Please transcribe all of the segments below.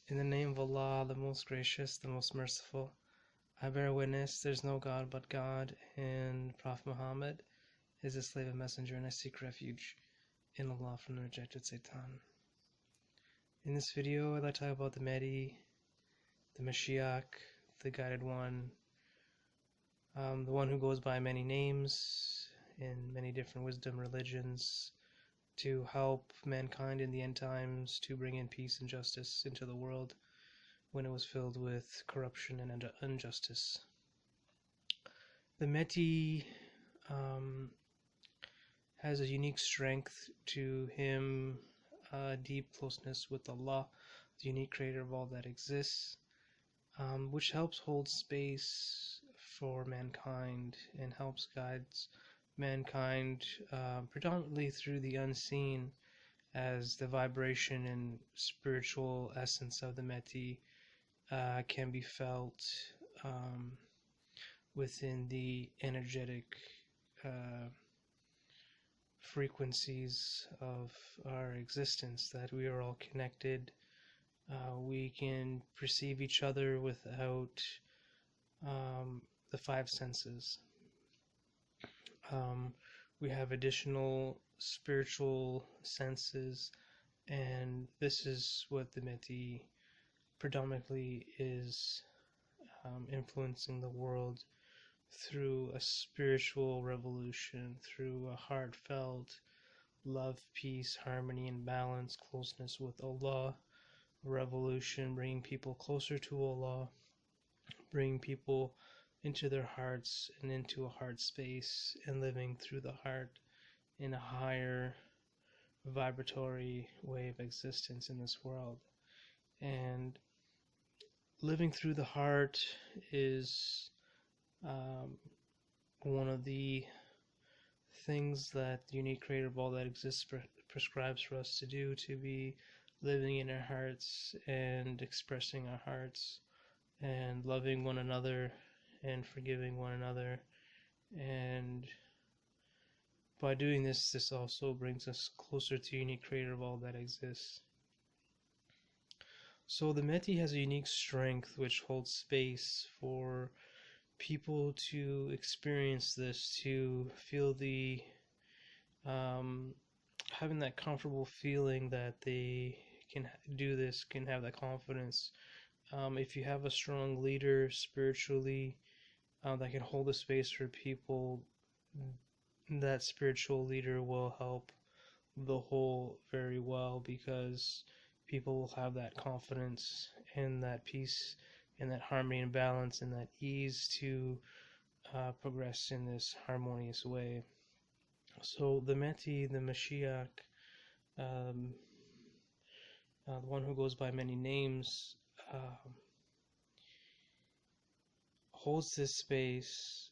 In the name of Allah, the most gracious, the most merciful, I bear witness there's no God but God, and Prophet Muhammad is a slave and messenger, and I seek refuge in Allah from the rejected Satan. In this video, I'd like to talk about the Mahdi, the Mashiach, the guided one, the one who goes by many names in many different wisdom religions, to help mankind in the end times, to bring in peace and justice into the world when it was filled with corruption and injustice. The Mahdi has a unique strength to him, deep closeness with Allah, the unique creator of all that exists, which helps hold space for mankind and helps guide mankind predominantly through the unseen, as the vibration and spiritual essence of the Mahdi can be felt within the energetic frequencies of our existence, that we are all connected. We can perceive each other without the five senses. We have additional spiritual senses, and this is what the Mahdi predominantly is influencing the world through a spiritual revolution, through a heartfelt love, peace, harmony, and balance, closeness with Allah revolution, bringing people closer to Allah, bringing people into their hearts and into a heart space, and living through the heart in a higher vibratory way of existence in this world. And living through the heart is one of the things that the unique creator of all that exists prescribes for us to do, to be living in our hearts and expressing our hearts and loving one another and forgiving one another. And by doing this, this also brings us closer to the unique creator of all that exists. So the Mahdi has a unique strength which holds space for people to experience this, to feel the having that comfortable feeling that they can do this, can have that confidence. If you have a strong leader spiritually that can hold a space for people, that spiritual leader will help the whole very well, because people will have that confidence and that peace and that harmony and balance and that ease to progress in this harmonious way. So the Mahdi, the Mashiach, the one who goes by many names, holds this space,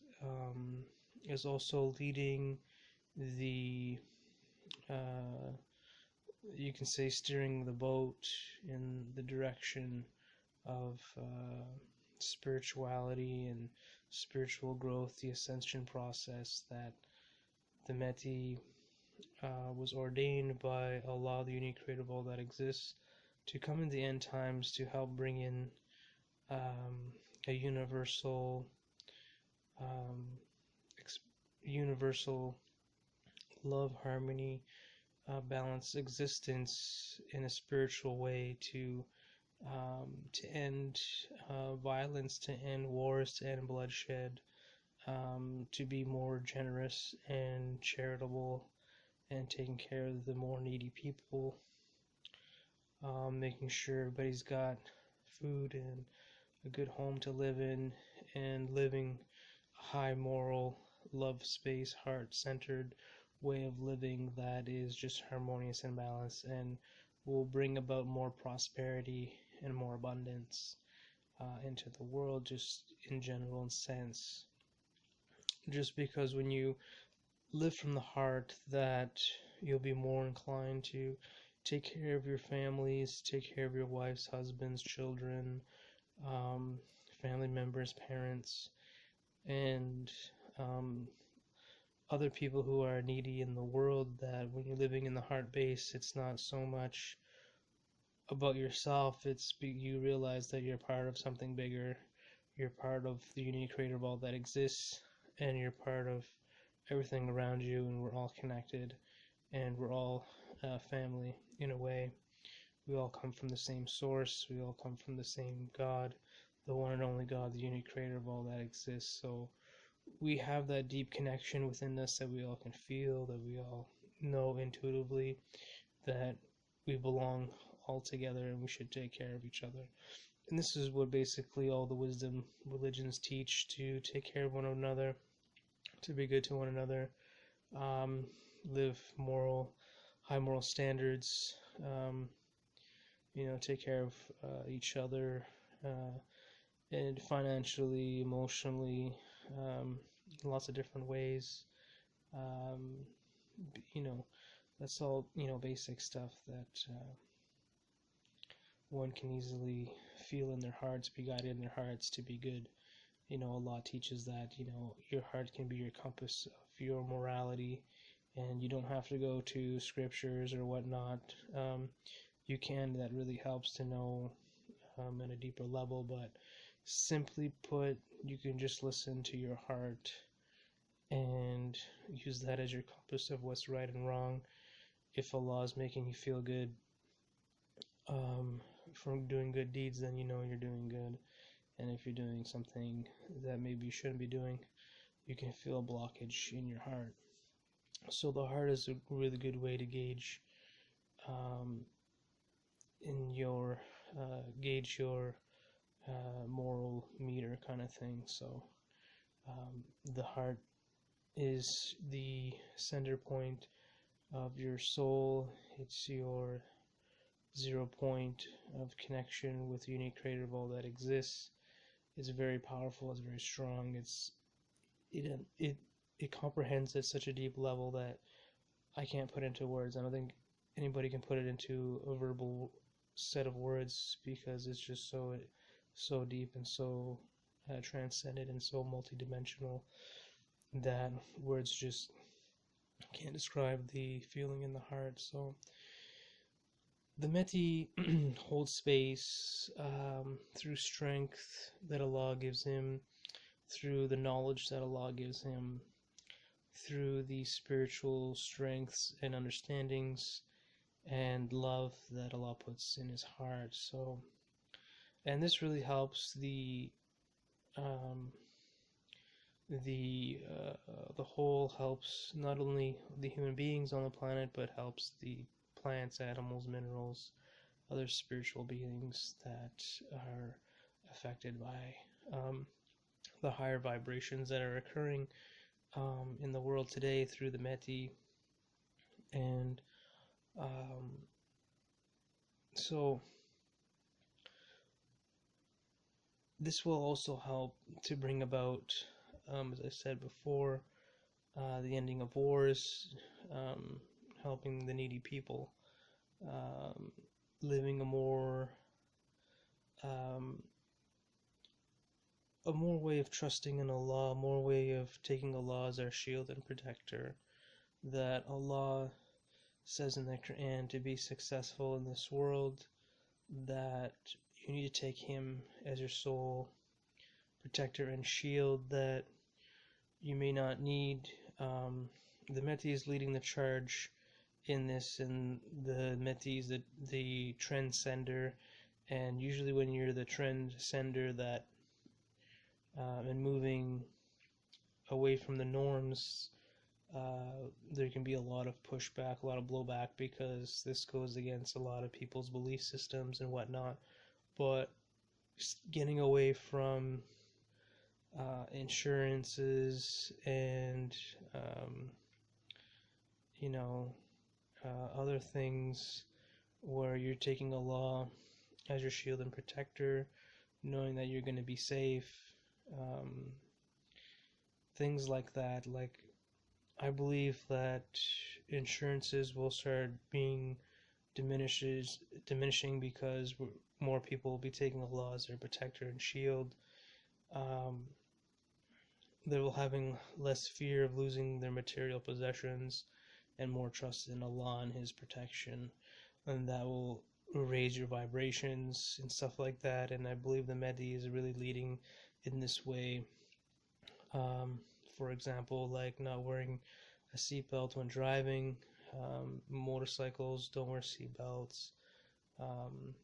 is also leading the, you can say, steering the boat in the direction of spirituality and spiritual growth, the ascension process that the Mahdi was ordained by Allah, the unique creator of all that exists, to come in the end times to help bring in a universal love, harmony, balanced existence in a spiritual way, to end violence, to end wars, to end bloodshed, to be more generous and charitable, and taking care of the more needy people, making sure everybody's got food and a good home to live in, and living a high moral, love space, heart-centered way of living that is just harmonious and balanced, and will bring about more prosperity and more abundance into the world, just in general sense. Just because when you live from the heart, that you'll be more inclined to take care of your families, take care of your wives, husbands, children, family members, parents, and other people who are needy in the world. That when you're living in the heart base, it's not so much about yourself. You realize that you're part of something bigger. You're part of the unique creator of all that exists, and you're part of everything around you, and we're all connected, and we're all family in a way. We all come from the same source. We all come from the same God, the one and only God, the unique creator of all that exists. So we have that deep connection within us that we all can feel, that we all know intuitively that we belong all together and we should take care of each other. And this is what basically all the wisdom religions teach, to take care of one another, to be good to one another, live high moral standards, take care of each other, and financially, emotionally, lots of different ways. Um, that's all, basic stuff that one can easily feel in their hearts, be guided in their hearts to be good. Allah teaches that, your heart can be your compass of your morality, and you don't have to go to scriptures or whatnot. You can, that really helps to know at a deeper level, but simply put, you can just listen to your heart and use that as your compass of what's right and wrong. If Allah is making you feel good from doing good deeds, then you know you're doing good. And if you're doing something that maybe you shouldn't be doing, you can feel a blockage in your heart. So the heart is a really good way to gauge your moral meter kind of thing. So the heart is the center point of your soul. It's your 0 point of connection with the unique creator of all that exists. It's very powerful. It's very strong. It comprehends at such a deep level that I can't put into words. I don't think anybody can put it into a verbal set of words, because it's just so deep and so transcendent and so multidimensional that words just can't describe the feeling in the heart. So the Mehdi holds space through strength that Allah gives him, through the knowledge that Allah gives him, through the spiritual strengths and understandings and love that Allah puts in his heart. So, and this really helps the whole, helps not only the human beings on the planet, but helps the plants, animals, minerals, other spiritual beings that are affected by the higher vibrations that are occurring in the world today through the Mehdi. And so this will also help to bring about, as I said before, the ending of wars, helping the needy people, living a more way of trusting in Allah, a more way of taking Allah as our shield and protector. That Allah says in the Quran, to be successful in this world, that you need to take Him as your sole protector and shield, that you may not need. The Mehdi is leading the charge in this, and the Mehdi is the transcender, and usually when you're the transcender that and moving away from the norms, there can be a lot of pushback, a lot of blowback, because this goes against a lot of people's belief systems and whatnot. But getting away from insurances and other things where you're taking Allah as your shield and protector, knowing that you're going to be safe, things like that. Like, I believe that insurances will start being diminishing because more people will be taking Allah as their protector and shield. They will having less fear of losing their material possessions and more trust in Allah and His protection, and that will raise your vibrations and stuff like that. And I believe the Mahdi is really leading in this way. Um, for example, like not wearing a seatbelt when driving. Motorcycles don't wear seatbelts. Um,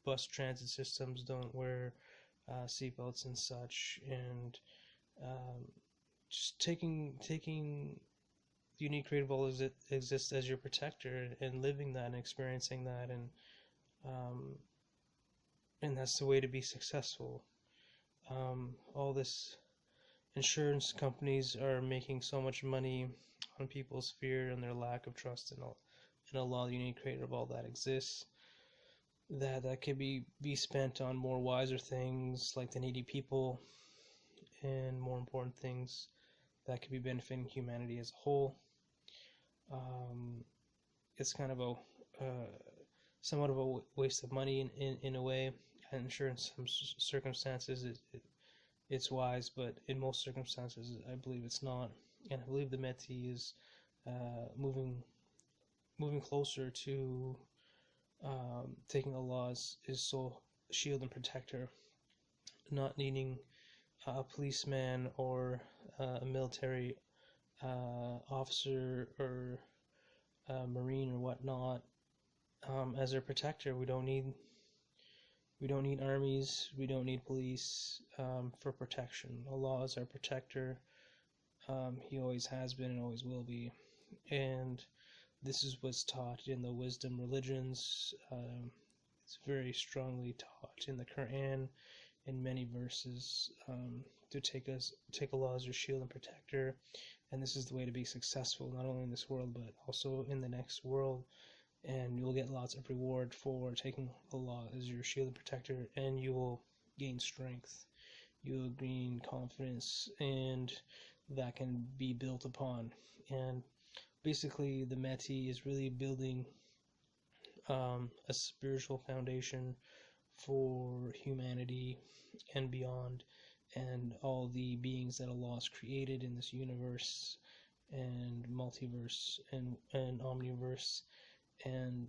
Bus transit systems don't wear seatbelts and such. And um, just taking the unique creative all exists as your protector, and living that and experiencing that, um, and that's the way to be successful. All this insurance companies are making so much money on people's fear and their lack of trust in Allah, the unique creator of all that exists, that could be spent on more wiser things like the needy people and more important things that could be benefiting humanity as a whole. It's kind of a somewhat of a waste of money in a way. I'm sure in some circumstances it's wise, but in most circumstances I believe it's not. And I believe the Mahdi is moving closer to taking Allah as his sole shield and protector, not needing a policeman or a military officer or a marine or whatnot as their protector. We don't need armies. We don't need police for protection. Allah is our protector. He always has been and always will be. And this is what's taught in the wisdom religions. It's very strongly taught in the Quran in many verses, to take Allah as your shield and protector. And this is the way to be successful, not only in this world but also in the next world. And you'll get lots of reward for taking Allah as your shield and protector, and you will gain strength, you will gain confidence, and that can be built upon. And basically the Mahdi is really building a spiritual foundation for humanity and beyond, and all the beings that Allah has created in this universe and multiverse and omniverse. And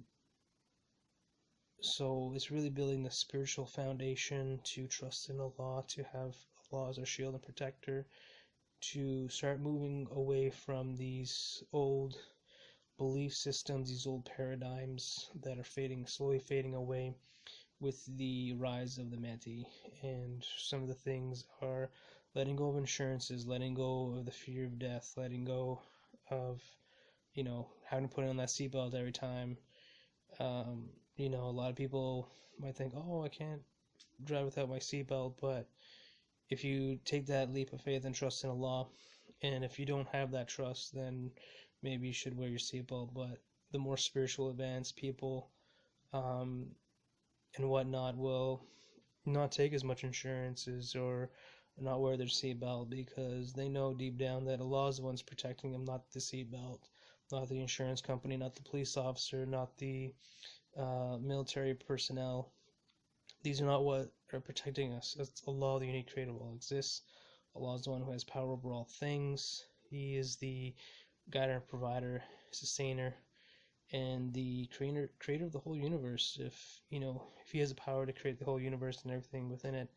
so it's really building the spiritual foundation to trust in Allah, to have Allah as our shield and protector, to start moving away from these old belief systems, these old paradigms that are slowly fading away with the rise of the Mahdi. And some of the things are letting go of insurances, letting go of the fear of death, letting go of having to put on that seatbelt every time. A lot of people might think, oh, I can't drive without my seatbelt, but if you take that leap of faith and trust in Allah, and if you don't have that trust, then maybe you should wear your seatbelt. But the more spiritual advanced people and whatnot will not take as much insurances or not wear their seatbelt, because they know deep down that Allah is the one's protecting them, not the seatbelt, not the insurance company, not the police officer, not the military personnel. These are not what are protecting us. It's Allah, the unique creator of all exists. Allah is the one who has power over all things. He is the guider, provider, sustainer, and the creator of the whole universe. If he has the power to create the whole universe and everything within it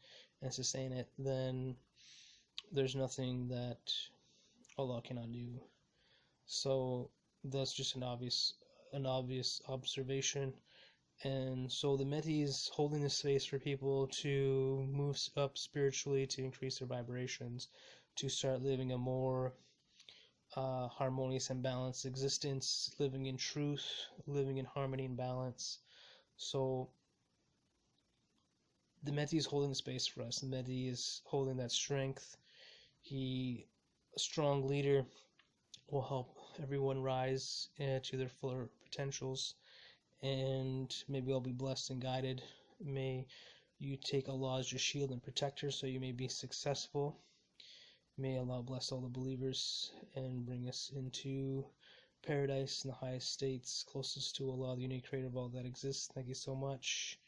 and sustain it, then there's nothing that Allah cannot do. So that's just an obvious observation. And so the Mahdi is holding this space for people to move up spiritually, to increase their vibrations, to start living a more harmonious and balanced existence, living in truth, living in harmony and balance. So the Mahdi is holding the space for us. The Mahdi is holding that strength. A strong leader, will help everyone rise to their fuller potentials, and maybe I'll be blessed and guided. May you take Allah as your shield and protector, so you may be successful. May Allah bless all the believers and bring us into paradise in the highest states, closest to Allah, the unique creator of all that exists. Thank you so much.